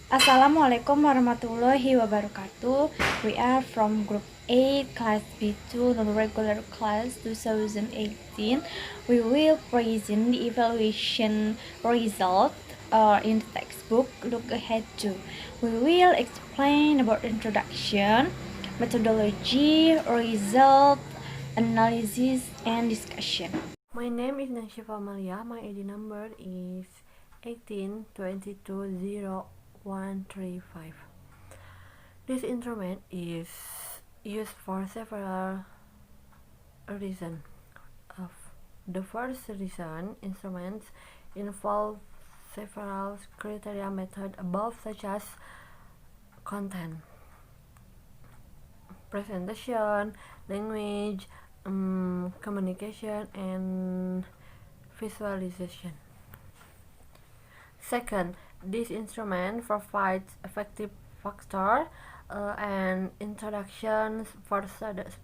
Assalamualaikum warahmatullahi wabarakatuh. We are from Group 8, Class B2, non-regular class 2018. We will present the evaluation result in the textbook Look Ahead to. We will explain about introduction, methodology, result, analysis, and discussion. My name is Nashifa Malia. My ID number is 18220135. This instrument is used for several reasons. The first reason, instruments involve several criteria method above, such as content, presentation, language, communication, and visualization. Second, this instrument provides effective factor and introductions for students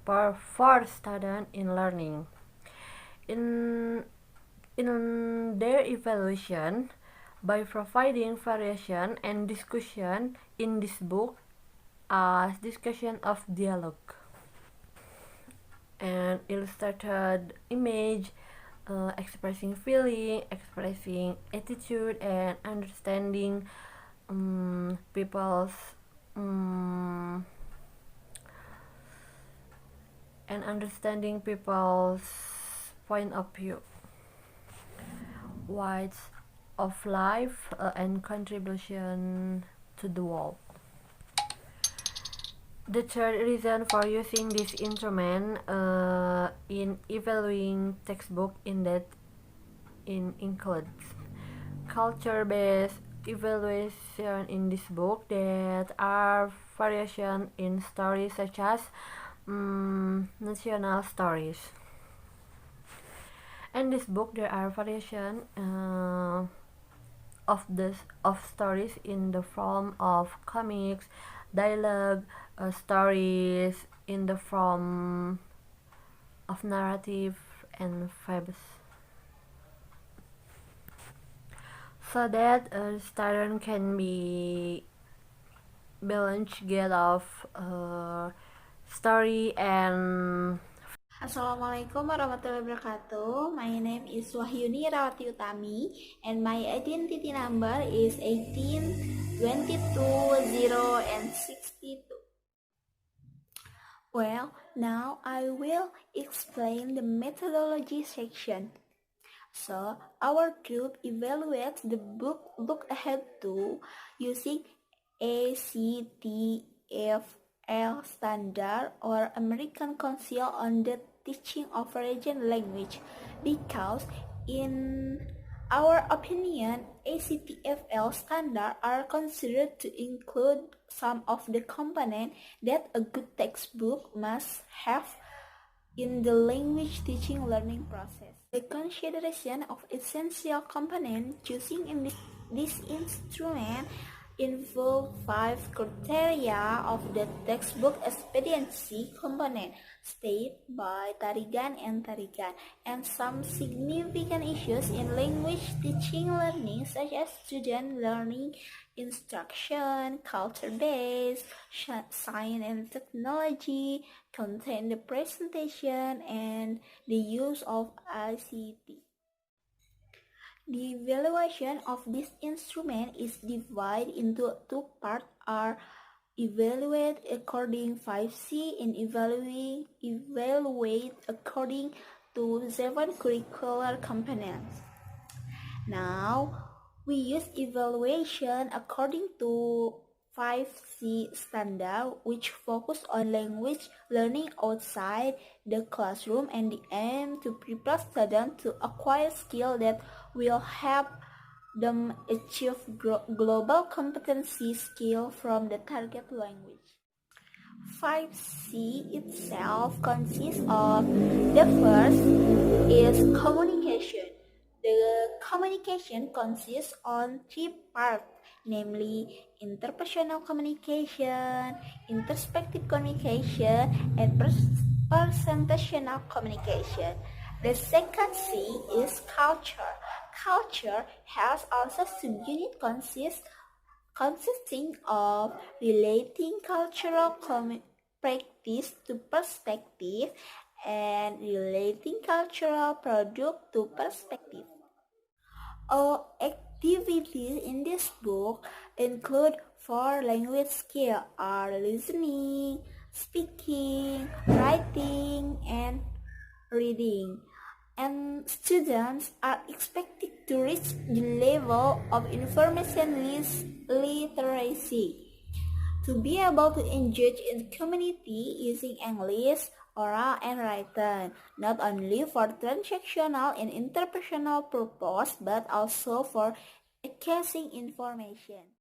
in learning. In their evaluation, by providing variation and discussion in this book as discussion of dialogue and illustrated image, expressing feeling, expressing attitude, and understanding people's point of view, wides of life, and contribution to the world. The third reason for using this instrument in evaluating textbook includes culture-based evaluation in this book. That are variation in stories, such as national stories. In this book, there are variation of stories in the form of comics, dialogue, stories in the form of narrative and fables, so that a student can be balance get of story and. Assalamualaikum warahmatullahi wabarakatuh. My name is Wahyuni Rawati Utami and my identity number is 18, 22, 0 and 62. Well, now I will explain the methodology section. So, our group evaluates the book Look Ahead to using ACTFL standard or American Council on the Teaching of Foreign Language, because in our opinion, ACTFL standards are considered to include some of the components that a good textbook must have in the language teaching learning process. The consideration of essential components choosing in this instrument involve 5 criteria of the textbook expediency component stated by Tarigan and some significant issues in language teaching learning, such as student learning instruction, culture-based, science and technology, content the presentation, and the use of ICT. The evaluation of this instrument is divided into 2 parts: are evaluate according 5C and evaluate according to 7 curricular components. Now, we use evaluation according to 5C standard, which focus on language learning outside the classroom and the aim to prepare students to acquire skills that will help them achieve global competency skill from the target language. 5C itself consists of the first is communication. The communication consists on 3 parts, namely interpersonal communication, introspective communication, and presentational communication. The second C is culture. Culture has also subunit consists consisting of relating cultural practice to perspective and relating cultural product to perspective. Activities in this book include four language skills are listening, speaking, writing, and reading. And students are expected to reach the level of information literacy to be able to engage in community using English, oral, and written, not only for transactional and interpersonal purpose, but also for accessing information.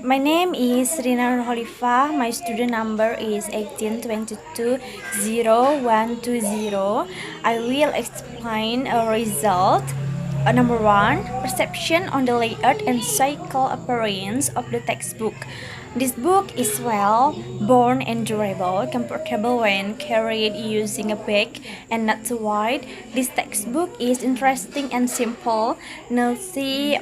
My name is Rina Holifa. My student number is 18220120. I will explain a result. Number 1. Perception on the layout and cycle appearance of the textbook. This book is well born and durable, comfortable when carried using a bag and not too wide. This textbook is interesting and simple, neatly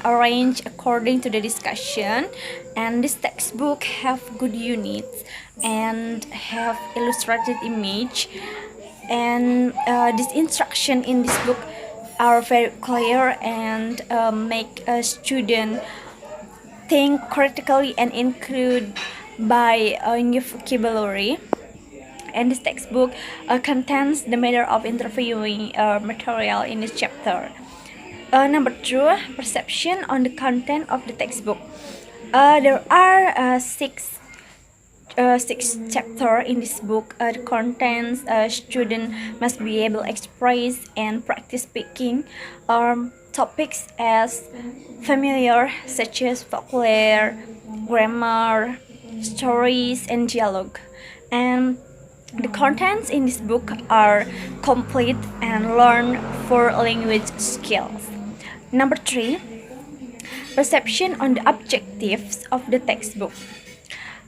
arranged according to the discussion. And this textbook have good units and have illustrated image. And this instruction in this book are very clear and make a student think critically and include by new vocabulary. And this textbook contains the matter of interviewing material in this chapter. Number 2, perception on the content of the textbook. There are six chapter in this book. The contents student must be able to express and practice speaking. Topics as familiar such as folklore, grammar, stories, and dialogue. And the contents in this book are complete and learn for language skills. Number 3, perception on the objectives of the textbook.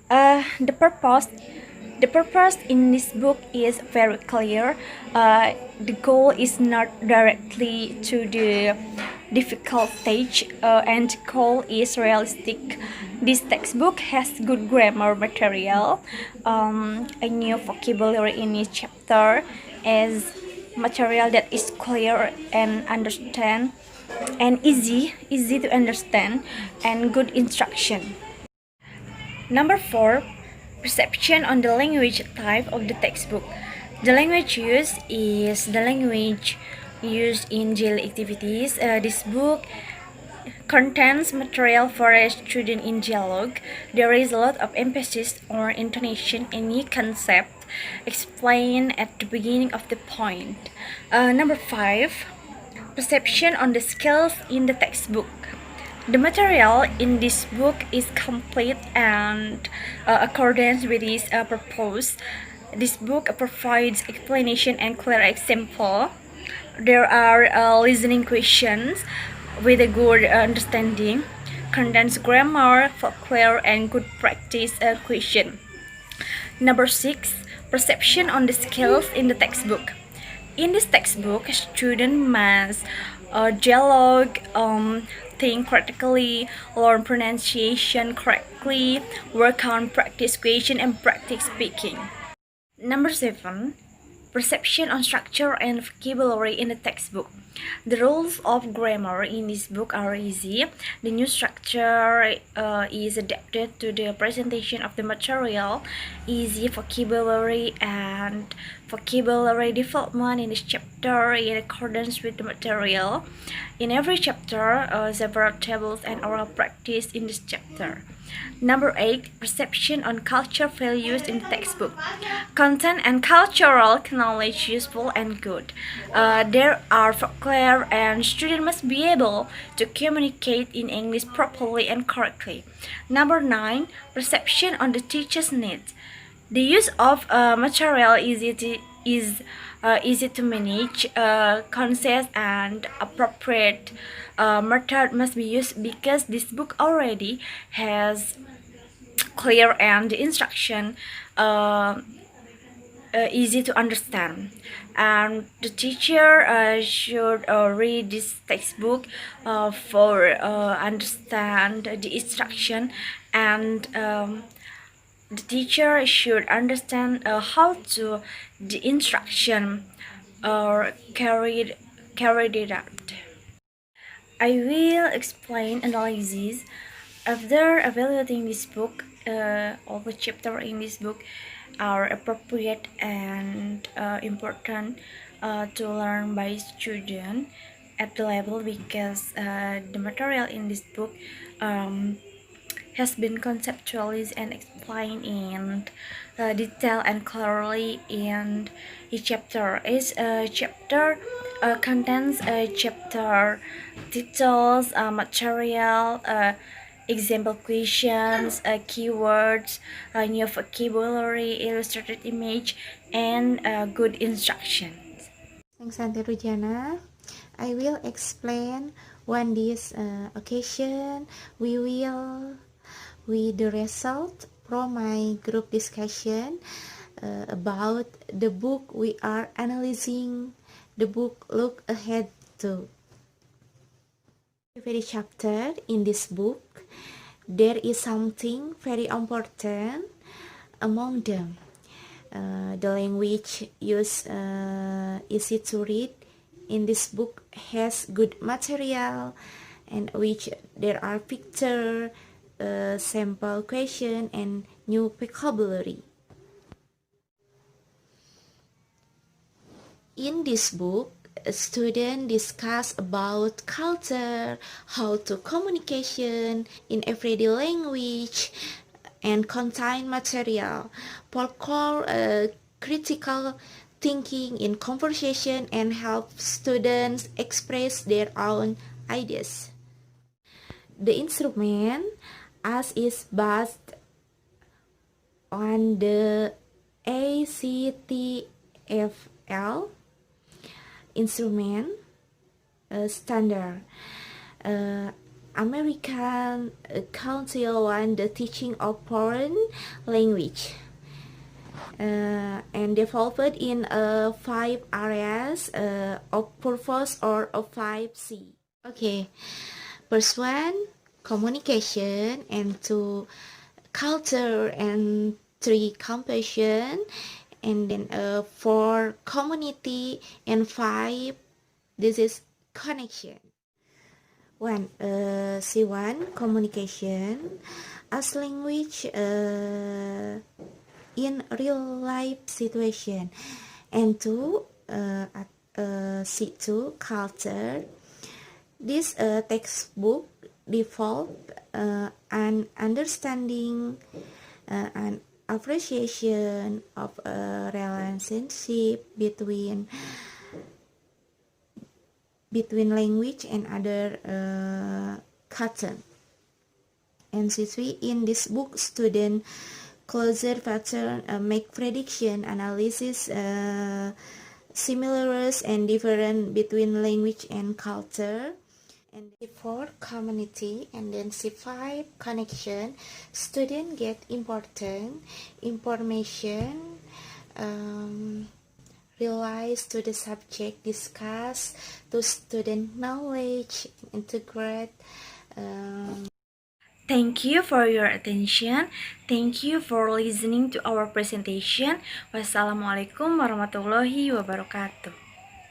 The purpose in this book is very clear. The goal is not directly to the difficult stage, and the goal is realistic. This textbook has good grammar material, a new vocabulary in each chapter, as material that is clear and understand, and easy to understand, and good instruction. Number 4, perception on the language type of the textbook. The language used is the language used in daily activities. This book contains material for a student in dialogue. There is a lot of emphasis on intonation and new concept explained at the beginning of the point. Number 5, perception on the skills in the textbook. The material in this book is complete and accordance with its purpose. This book provides explanation and clear example. There are listening questions with a good understanding, condense grammar, folklore, and good practice question. Number 6, perception on the skills in the textbook. In this textbook, a student must dialogue, think critically, learn pronunciation correctly, work on practice question and practice speaking. Number 7, perception on structure and vocabulary in the textbook. The rules of grammar in this book are easy. The new structure is adapted to the presentation of the material. Easy vocabulary and vocabulary development in this chapter in accordance with the material. In every chapter, several tables and oral practice in this chapter. Number 8, perception on culture values in the textbook. Content and cultural knowledge useful and good. There are folklore and students must be able to communicate in English properly and correctly. Number 9, perception on the teacher's needs. The use of material is easy to manage. Conscious and appropriate method must be used because this book already has clear and instruction easy to understand. and the teacher should read this textbook for understand the instruction, and the teacher should understand how to the instruction carried it out. I will explain analysis. After evaluating this book, all the chapters in this book are appropriate and important to learn by student at the level, because the material in this book um, has been conceptualized and explained in detail and clearly in each chapter. Each chapter contains a chapter titles, material, example questions, keywords, new vocabulary, illustrated image, and good instructions. Thanks, Santi Rujana. I will explain on this occasion. With the result from my group discussion about the book we are analyzing, the book Look Ahead to. Every chapter in this book, there is something very important among them. The language used easy to read in this book has good material, and which there are picture, sample question, and new vocabulary. In this book, a student discuss about culture, how to communication in everyday language, and contain material for critical thinking in conversation and help students express their own ideas. The instrument as is based on the ACTFL instrument standard. American Council on the Teaching of Foreign Language, and developed in 5 areas of purpose, or of 5C. Okay, first one, communication, and 2, culture, and 3, compassion, and then 4, community, and 5, this is connection. 1. C1, communication as language in real life situation, and 2, C2, culture. This textbook develop an understanding and appreciation of a relationship between language and other culture. And C3, in this book, student closer pattern make prediction, analysis similarities and difference between language and culture. And C4, community, and then C5, connection. Student get important information realize to the subject discussed to student knowledge, integrate. Thank you for your attention. Thank you for listening to our presentation. Wassalamualaikum warahmatullahi wabarakatuh.